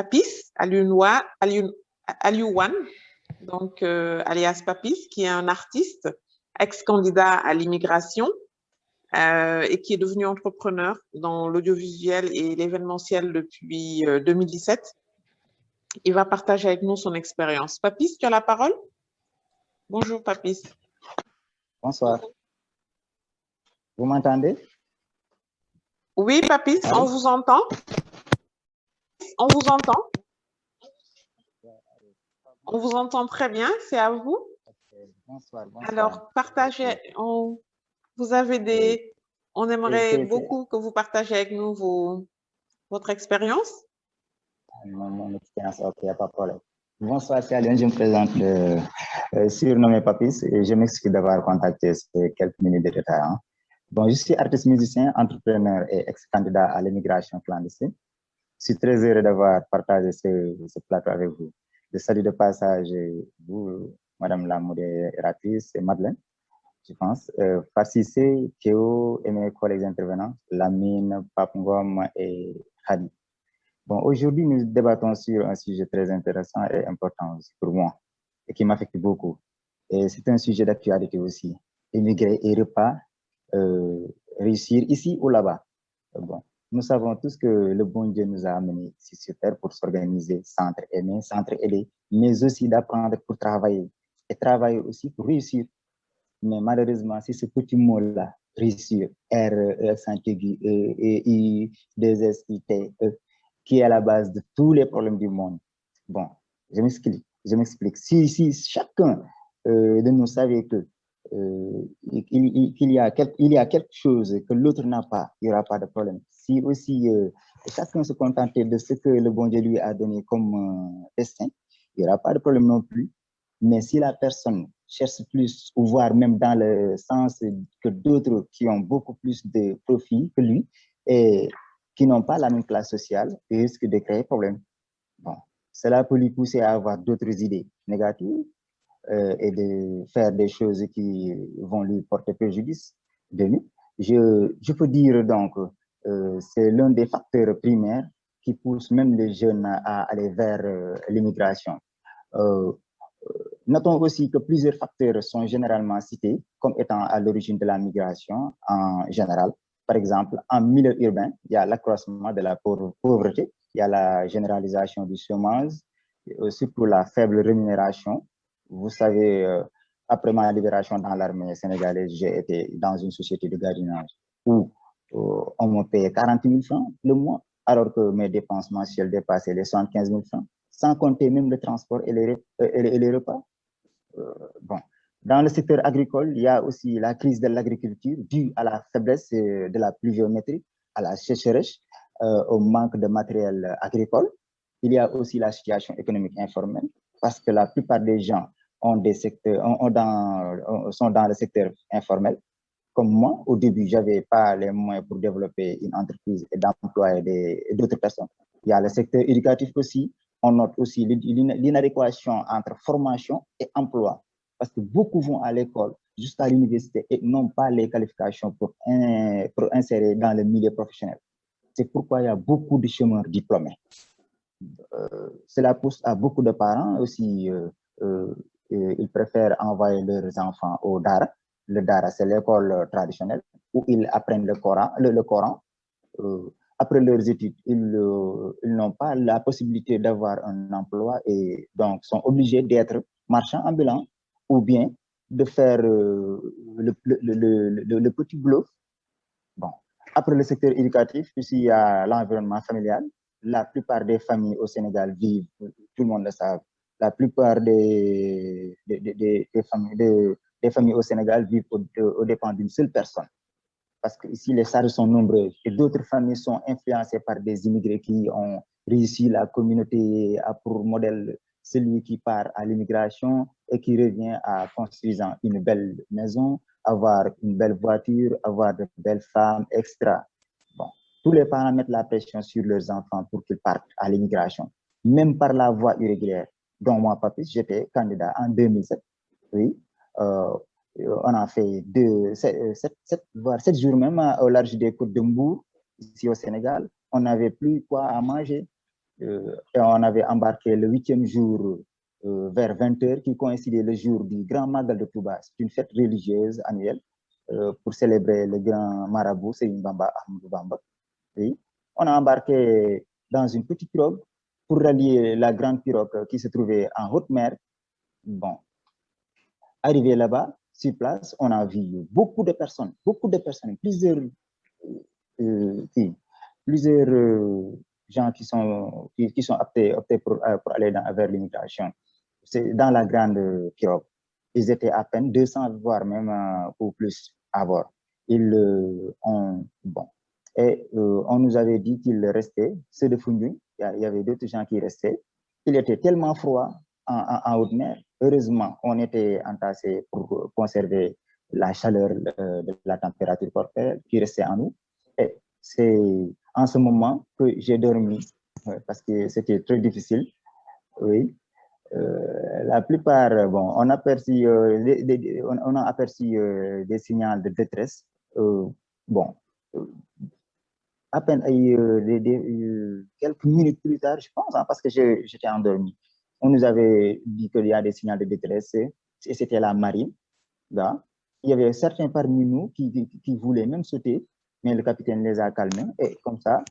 Papis, Aliouane, donc alias Papis, qui est un artiste, ex-candidat à l'immigration et qui est devenu entrepreneur dans l'audiovisuel et l'événementiel depuis 2017. Il va partager avec nous son expérience. Papis, tu as la parole? Bonjour, Papis. Bonsoir. Vous m'entendez? Oui, Papis, on vous entend. On vous entend. On vous entend très bien, c'est à vous. Bonsoir, bonsoir. Alors, partagez, vous avez des... On aimerait beaucoup que vous partagez avec nous votre expérience. Mon expérience, ok, pas de problème. Bonsoir, c'est Alain, je me présente surnommé Papis et je m'excuse d'avoir contacté ces quelques minutes de retard. Hein. Bon, je suis artiste musicien, entrepreneur et ex-candidat à l'immigration clandestine. Je suis très heureux d'avoir partagé ce plateau avec vous. Je salue de passage vous, Madame la modératrice et Madeleine, je pense, Fassissé, Théo et mes collègues intervenants, Lamine, Papngom et Hadi. Bon, aujourd'hui, nous débattons sur un sujet très intéressant et important aussi pour moi et qui m'affecte beaucoup. Et c'est un sujet d'actualité aussi. Émigrer et repas, réussir ici ou là-bas. Bon, nous savons tous que le bon Dieu nous a amenés ici sur Terre pour s'organiser, s'entraimer, s'entraider, mais aussi d'apprendre pour travailler et travailler aussi pour réussir. Mais malheureusement, c'est ce petit mot-là, réussir, R, accent aigu, E, I, D, S, I, T, E, qui est à la base de tous les problèmes du monde. Bon, je m'explique. Si chacun de nous savait que il y a quelque chose que l'autre n'a pas, il n'y aura pas de problème. Si aussi chacun se contentait de ce que le bon Dieu lui a donné comme destin, il n'y aura pas de problème non plus. Mais si la personne cherche plus, ou voire même dans le sens que d'autres qui ont beaucoup plus de profit que lui et qui n'ont pas la même classe sociale, il risque de créer problème. Bon, cela peut lui pousser à avoir d'autres idées négatives et de faire des choses qui vont lui porter préjudice de nous. Je peux dire donc, c'est l'un des facteurs primaires qui pousse même les jeunes à aller vers l'immigration. Notons aussi que plusieurs facteurs sont généralement cités comme étant à l'origine de la migration en général. Par exemple, en milieu urbain, il y a l'accroissement de la pauvreté, il y a la généralisation du chômage, surtout la faible rémunération. Vous savez, après ma libération dans l'armée sénégalaise, j'ai été dans une société de gardiennage où on me payait 40 000 francs le mois, alors que mes dépenses mensuelles dépassaient les 75 000 francs, sans compter même le transport et les repas. Bon. Dans le secteur agricole, il y a aussi la crise de l'agriculture due à la faiblesse de la pluviométrie, à la sécheresse, au manque de matériel agricole. Il y a aussi la situation économique informelle parce que la plupart des gens ont des secteurs, sont dans le secteur informel. Comme moi, au début, je n'avais pas les moyens pour développer une entreprise et d'employer d'autres personnes. Il y a le secteur éducatif aussi. On note aussi l'inadéquation entre formation et emploi. Parce que beaucoup vont à l'école, jusqu'à l'université, et n'ont pas les qualifications pour insérer dans le milieu professionnel. C'est pourquoi il y a beaucoup de chômeurs diplômés. Cela pousse à beaucoup de parents aussi, ils préfèrent envoyer leurs enfants au Dara. Le Dara, c'est l'école traditionnelle où ils apprennent le Coran. Après leurs études, ils n'ont pas la possibilité d'avoir un emploi et donc sont obligés d'être marchands ambulants ou bien de faire le petit boulot. Bon. Après le secteur éducatif, ici il y a l'environnement familial. La plupart des familles au Sénégal vivent, tout le monde le sait, la plupart des familles au Sénégal vivent aux dépens d'une seule personne. Parce que ici les charges sont nombreuses et d'autres familles sont influencées par des immigrés qui ont réussi. La communauté a pour modèle celui qui part à l'immigration et qui revient à construisant une belle maison, avoir une belle voiture, avoir de belles femmes, etc. Bon, tous les parents mettent la pression sur leurs enfants pour qu'ils partent à l'immigration, même par la voie irrégulière. Donc moi, Papis, j'étais candidat en 2007. Oui. On a fait 7 jours même au large des côtes de Mbour, ici au Sénégal. On n'avait plus quoi à manger. Et on avait embarqué le 8e jour vers 20h, qui coïncidait le jour du Grand Magal de Touba. C'est une fête religieuse annuelle pour célébrer le grand marabout, Serigne Bamba Ahmadou Bamba. Oui. On a embarqué dans une petite pirogue pour rallier la grande pirogue qui se trouvait en haute mer. Bon, arrivé là-bas, sur place, on a vu beaucoup de personnes, plusieurs gens qui sont optés pour aller vers l'immigration. C'est dans la grande pirogue. Ils étaient à peine 200, voire même ou plus à bord. On nous avait dit qu'il restait, ceux de Foundiougne, il y avait d'autres gens qui restaient. Il était tellement froid en haute mer. Heureusement, on était entassés pour conserver la chaleur de la température corporelle qui restait en nous. Et c'est en ce moment que j'ai dormi parce que c'était très difficile. Oui. La plupart, bon, on a aperçu des signaux de détresse. Bon, à peine quelques minutes plus tard, je pense, hein, parce que j'étais endormi. On nous avait dit qu'il y a des signaux de détresse et c'était la marine. Là. Il y avait certains parmi nous qui voulaient même sauter, mais le capitaine les a calmés et comme ça,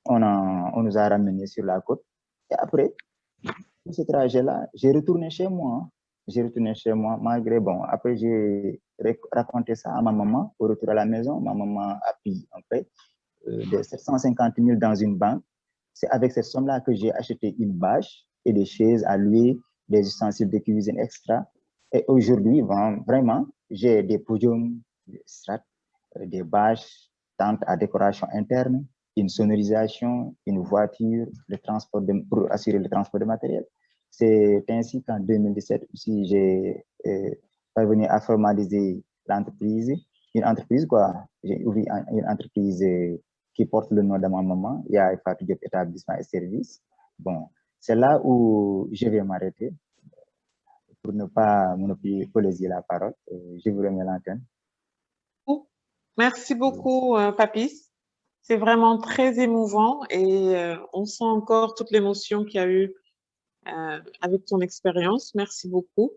on nous a ramenés sur la côte. Et après, tout ce trajet-là, j'ai retourné chez moi. Malgré, bon, après j'ai raconté ça à ma maman au retour à la maison. Ma maman a pris un prêt de 750 000 dans une banque. C'est avec cette somme-là que j'ai acheté une bâche et des chaises à louer, des ustensiles de cuisine extra. Et aujourd'hui, vraiment, j'ai des podiums, des strates, des bâches, tentes à décoration interne, une sonorisation, une voiture, pour assurer le transport de matériel. C'est ainsi qu'en 2017 aussi, j'ai parvenu à formaliser l'entreprise. Une entreprise, quoi. J'ai ouvert une entreprise qui porte le nom de ma maman. Il y a Fatou Diop établissement et services. Bon, c'est là où je vais m'arrêter pour ne pas monopoliser la parole. Je vous remets l'antenne. Merci beaucoup, Papis. C'est vraiment très émouvant et on sent encore toute l'émotion qu'il y a eu avec ton expérience. Merci beaucoup.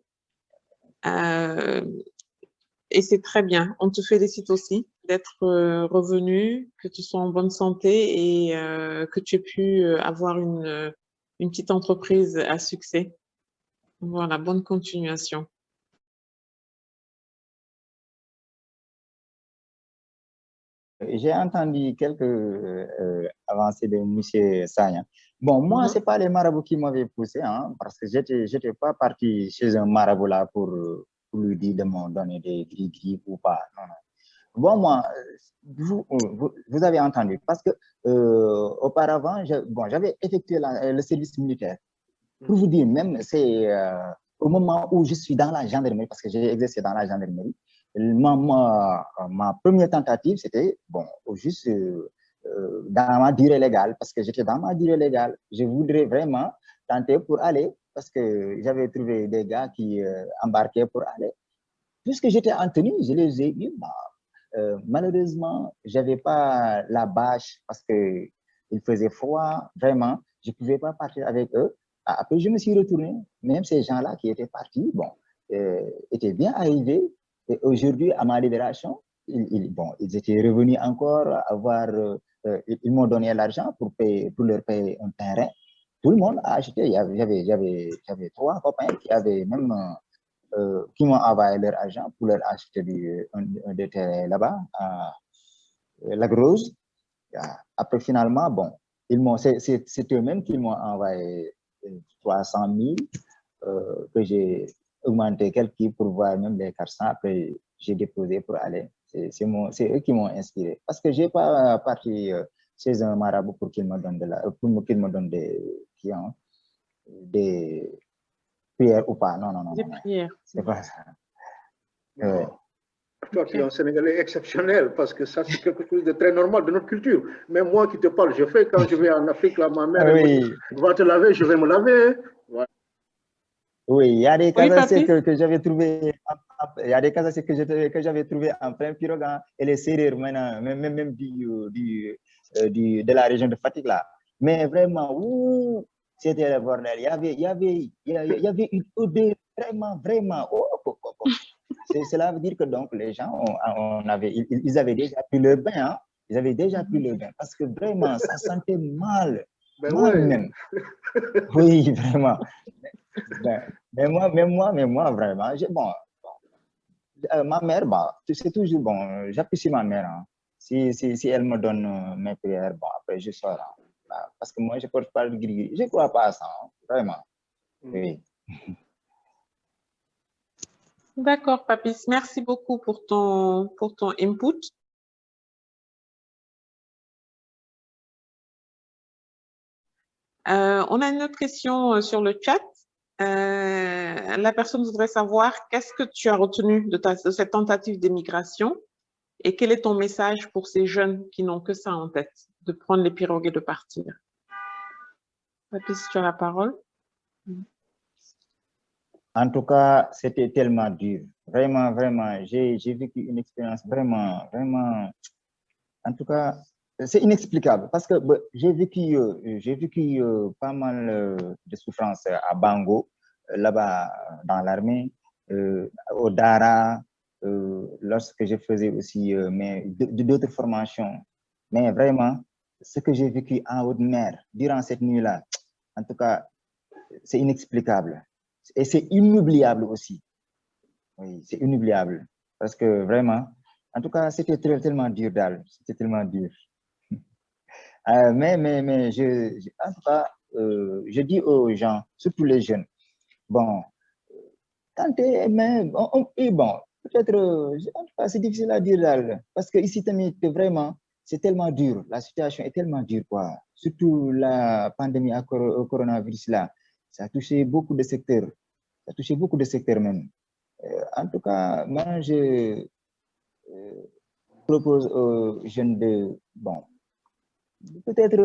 Et c'est très bien. On te félicite aussi d'être revenu, que tu sois en bonne santé et que tu aies pu avoir une petite entreprise à succès. Voilà, bonne continuation. J'ai entendu quelques avancées de M. Sagna. Bon, moi, ce n'est pas les marabouts qui m'avaient poussé, hein, parce que je n'étais pas parti chez un marabout là pour lui dire de me donner des gris-gris ou pas. Non, non. Bon, moi, vous avez entendu, parce que auparavant, j'avais effectué le service militaire. Pour vous dire, même, c'est au moment où je suis dans la gendarmerie, parce que j'ai exercé dans la gendarmerie, ma première tentative, c'était, bon, juste dans ma durée légale, parce que j'étais dans ma durée légale. Je voudrais vraiment tenter pour aller, parce que j'avais trouvé des gars qui embarquaient pour aller. Puisque j'étais en tenue, je les ai eu. Malheureusement, je n'avais pas la bâche parce qu'il faisait froid, vraiment. Je ne pouvais pas partir avec eux. Après, je me suis retourné. Même ces gens-là qui étaient partis, bon, étaient bien arrivés. Et aujourd'hui, à ma libération, ils étaient revenus encore ils m'ont donné l'argent pour leur payer un terrain. Tout le monde a acheté. J'avais 3 copains qui avaient même qui m'ont envoyé leur argent pour leur acheter des terrains là-bas à La Grosse. Après, finalement, bon, c'est eux-mêmes qui m'ont envoyé 300 000 que j'ai augmenté quelques pour voir même les 400. Après, j'ai déposé pour aller. C'est eux qui m'ont inspiré. Parce que je n'ai pas parti chez un marabout pour qu'il me donne des prières ou pas. Non. Des prières. C'est pas ça. Ouais. Toi, tu es un Sénégalais exceptionnel parce que ça, c'est quelque chose de très normal de notre culture. Même moi qui te parle, je fais quand je vais en Afrique, là, ma mère va te laver, je vais me laver. Ouais. Oui, il y a des casacés que j'avais trouvé. Il y a des casacés que j'avais trouvé en plein pirogue et les serrures maintenant, même de la région de Fatick là. Mais vraiment, c'était le bordel. Il y avait une odeur vraiment. Cela veut dire que donc les gens, ils avaient déjà pris leur bain, hein? Ils avaient déjà pris leur bain parce que vraiment, ça sentait mal, Ben mal ouais. même. Oui, vraiment. Mais moi, vraiment, ma mère, c'est toujours bon. J'apprécie ma mère, hein. Si elle me donne mes prières, bon, après je sors, hein. Parce que moi, je ne porte pas le gris. Je ne crois pas à ça, hein, vraiment. Oui. D'accord, Papis. Merci beaucoup pour ton input. On a une autre question sur le chat. La personne voudrait savoir qu'est-ce que tu as retenu de cette tentative d'émigration et quel est ton message pour ces jeunes qui n'ont que ça en tête, de prendre les pirogues et de partir. Papis, tu as la parole. En tout cas, c'était tellement dur. Vraiment. J'ai vécu une expérience vraiment. En tout cas, c'est inexplicable parce que j'ai vécu pas mal de souffrances à Bango, là-bas dans l'armée, au Dara, lorsque je faisais aussi d'autres formations. Mais vraiment, ce que j'ai vécu en haute mer durant cette nuit-là, en tout cas, c'est inexplicable. Et c'est inoubliable aussi. Oui, c'est inoubliable. Parce que vraiment, en tout cas, c'était tellement dur, Dal. C'était tellement dur. Mais en tout cas, je dis aux gens, surtout les jeunes, bon, tentez, mais bon, peut-être, en tout cas, c'est difficile à dire, Dal. Parce que ici, vraiment, c'est tellement dur. La situation est tellement dure, quoi. Surtout la pandémie au coronavirus, là. Ça a touché beaucoup de secteurs. Ça a touché beaucoup de secteurs même. En tout cas, moi, je propose aux jeunes de, bon, peut-être,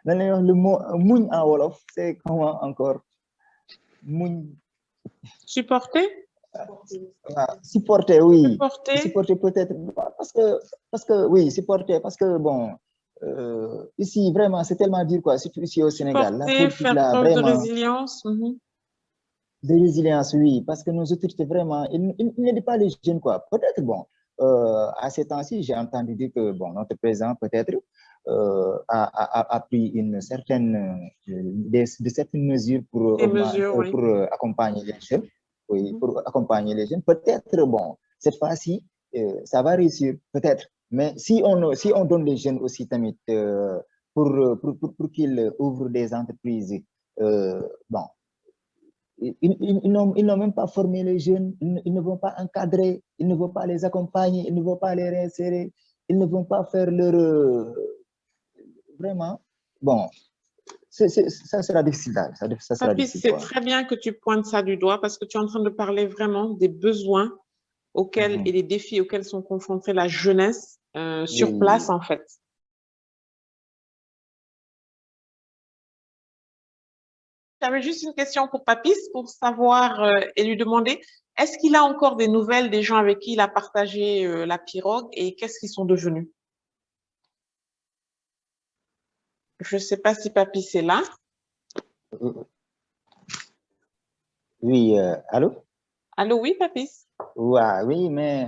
le mot mougne en Wolof, c'est comment encore? Mougne. Supporter? Supporter, oui. Supporter? Supporter peut-être, parce que, oui, supporter, parce que, bon, ici, vraiment, c'est tellement dur, quoi, surtout ici au Sénégal. Supporter, La politique, faire là, preuve de vraiment. résilience. De résilience, oui, parce que nos autorités, vraiment, ils n'aident pas les jeunes, quoi. Peut-être, bon, à ces temps-ci, j'ai entendu dire que, bon, notre président, peut-être, a pris une certaine, de certaines mesures pour, Oui. pour accompagner les jeunes. Oui, pour accompagner les jeunes. Peut-être, bon, cette fois-ci, ça va réussir, peut-être. Mais si on donne les jeunes aussi, tamit, pour qu'ils ouvrent des entreprises, bon, ils n'ont même pas formé les jeunes, ils ne vont pas encadrer, ils ne vont pas les accompagner, ils ne vont pas les réinsérer, ils ne vont pas faire leur... vraiment, bon, ça sera difficile. Ça sera Papis, difficile, c'est quoi. très bien que tu pointes ça du doigt parce que tu es en train de parler vraiment des besoins auxquels et des défis auxquels sont confrontés la jeunesse sur place, en fait. J'avais juste une question pour Papis pour savoir et lui demander, est-ce qu'il a encore des nouvelles des gens avec qui il a partagé la pirogue et qu'est-ce qu'ils sont devenus? Je ne sais pas si Papis est là. Oui, allô? Allô, oui, Papis? Ouais, oui, mais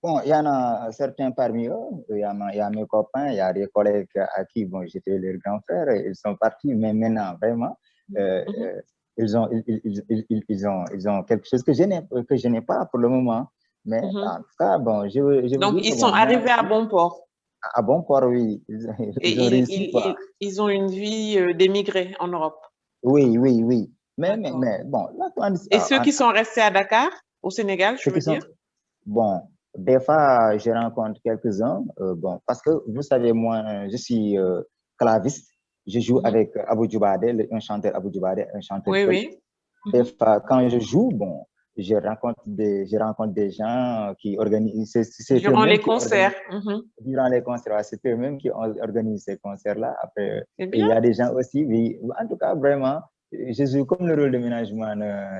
bon, il y en a certains parmi eux, il y a mes copains, il y a des collègues à qui, bon, j'étais leur grand frère, ils sont partis, mais maintenant, vraiment, ils ont quelque chose que je n'ai pas pour le moment. Mais en tout cas, bon, je veux Donc, dire ils que, sont bon, moi arrivés à aussi, bon port. à bon port, oui, Et ils ont réussi, quoi. ils ont une vie d'émigrés en Europe. Oui. Mais bon, là, et ceux qui sont restés à Dakar, au Sénégal, je veux dire? Bon, des fois, je rencontre quelques-uns, bon, parce que vous savez, moi, je suis claviste, je joue avec Abou Djoubade, un chanteur Abou Djoubade, un chanteur peul. Oui. Des fois, quand je joue, bon, je rencontre des gens qui organisent... Durant les concerts. Durant les concerts, c'est eux-mêmes qui organisent ces concerts-là. Après, il y bien. a des gens aussi, oui. En tout cas, vraiment, je joue comme le rôle de ménagement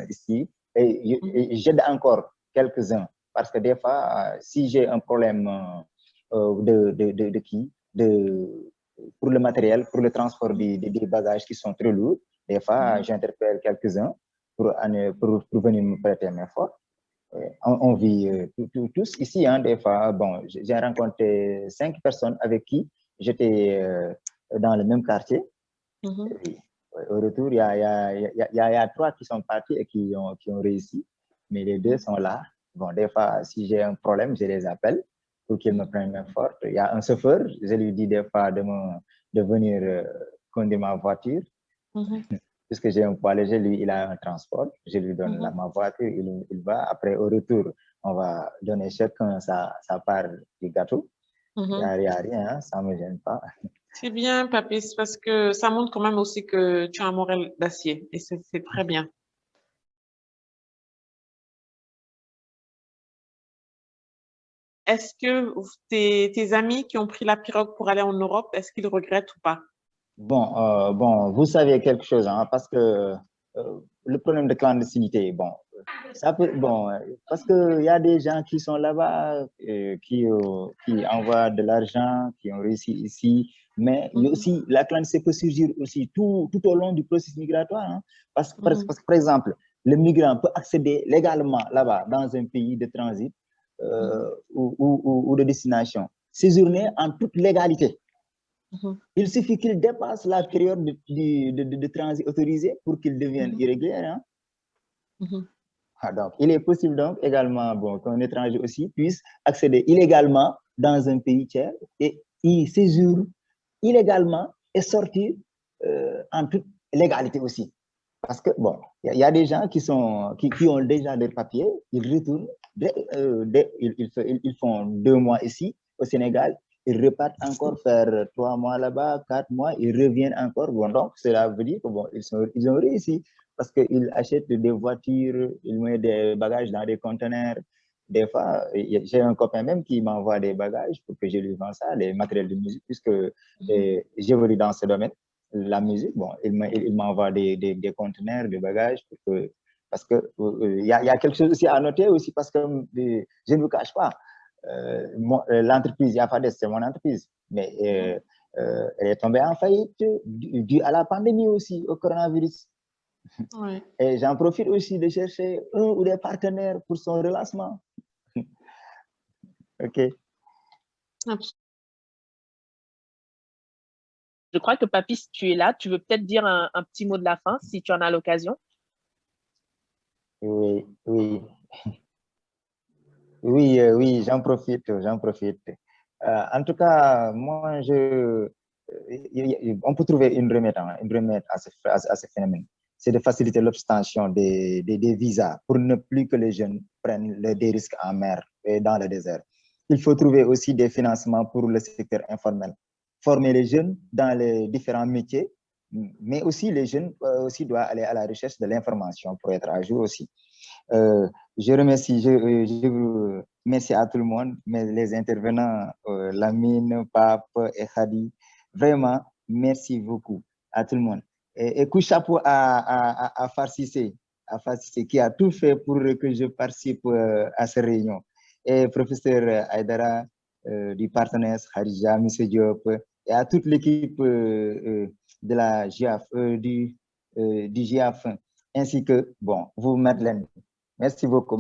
ici et j'aide encore quelques-uns. Parce que des fois, si j'ai un problème pour le matériel, pour le transport des bagages qui sont très lourds. Des fois, j'interpelle quelques-uns pour venir me prêter main forte. On vit tous ici, hein, des fois. Bon, j'ai rencontré 5 personnes avec qui j'étais dans le même quartier. Et, au retour, il y a 3 qui sont partis et qui ont réussi, mais les 2 sont là. Bon, des fois, si j'ai un problème, je les appelle pour qu'ils me prennent main forte. Il y a un chauffeur, je lui dis des fois de venir conduire ma voiture. Puisque j'ai un poids léger, lui, il a un transport. Je lui donne ma voiture, il va. Après, au retour, on va donner chacun sa part du gâteau. Il n'y a rien, hein, ça ne me gêne pas. C'est bien, Papis, parce que ça montre quand même aussi que tu as un moral d'acier. Et c'est très bien. Est-ce que tes amis qui ont pris la pirogue pour aller en Europe, est-ce qu'ils regrettent ou pas? Bon, vous savez quelque chose, hein, parce que le problème de clandestinité, bon, ça peut, bon, parce qu'il y a des gens qui sont là-bas, qui envoient de l'argent, qui ont réussi ici, mais il y a aussi, la clandestinité peut surgir aussi tout au long du processus migratoire, hein, parce que, par exemple, le migrant peut accéder légalement là-bas, dans un pays de transit ou de destination, séjourner en toute légalité. Il suffit qu'il dépasse la période de transit autorisé pour qu'il devienne irrégulier. Hein? Donc, il est possible donc également qu'un étranger aussi puisse accéder illégalement dans un pays tiers et y séjourner illégalement et sortir en toute légalité aussi. Parce que, bon, il y a des gens qui ont déjà des papiers, ils retournent, ils font 2 mois ici au Sénégal, ils repartent encore faire 3 mois là-bas, 4 mois, ils reviennent encore. Bon, donc, cela veut dire qu'ils ont réussi parce qu'ils achètent des voitures, ils mettent des bagages dans des conteneurs. Des fois, j'ai un copain même qui m'envoie des bagages pour que je lui vende ça, les matériels de musique, puisque j'évolue dans ce domaine, la musique. Bon, il m'envoie des conteneurs, des bagages, parce que il y a quelque chose aussi à noter aussi, parce que je ne vous cache pas, l'entreprise Yafades, c'est mon entreprise, mais elle est tombée en faillite dû à la pandémie aussi, au coronavirus. Et j'en profite aussi de chercher un ou des partenaires pour son relancement. OK. Je crois que Papis, tu es là. Tu veux peut-être dire un petit mot de la fin, si tu en as l'occasion. Oui. Oui, j'en profite. En tout cas, moi, on peut trouver une remède à ce phénomène. C'est de faciliter l'obtention des visas pour ne plus que les jeunes prennent des risques en mer et dans le désert. Il faut trouver aussi des financements pour le secteur informel. Former les jeunes dans les différents métiers, mais aussi les jeunes aussi doivent aller à la recherche de l'information pour être à jour aussi. Je vous remercie à tout le monde, mais les intervenants, Lamine, Pape et Khadi, vraiment, merci beaucoup à tout le monde. Et coup chapeau à Farsissé, qui a tout fait pour que je participe à cette réunion. Et professeur Aïdara du partenaire Khadija, M. Diop, et à toute l'équipe de la GIAF, du GIAF, ainsi que, vous, Madeleine. Merci beaucoup.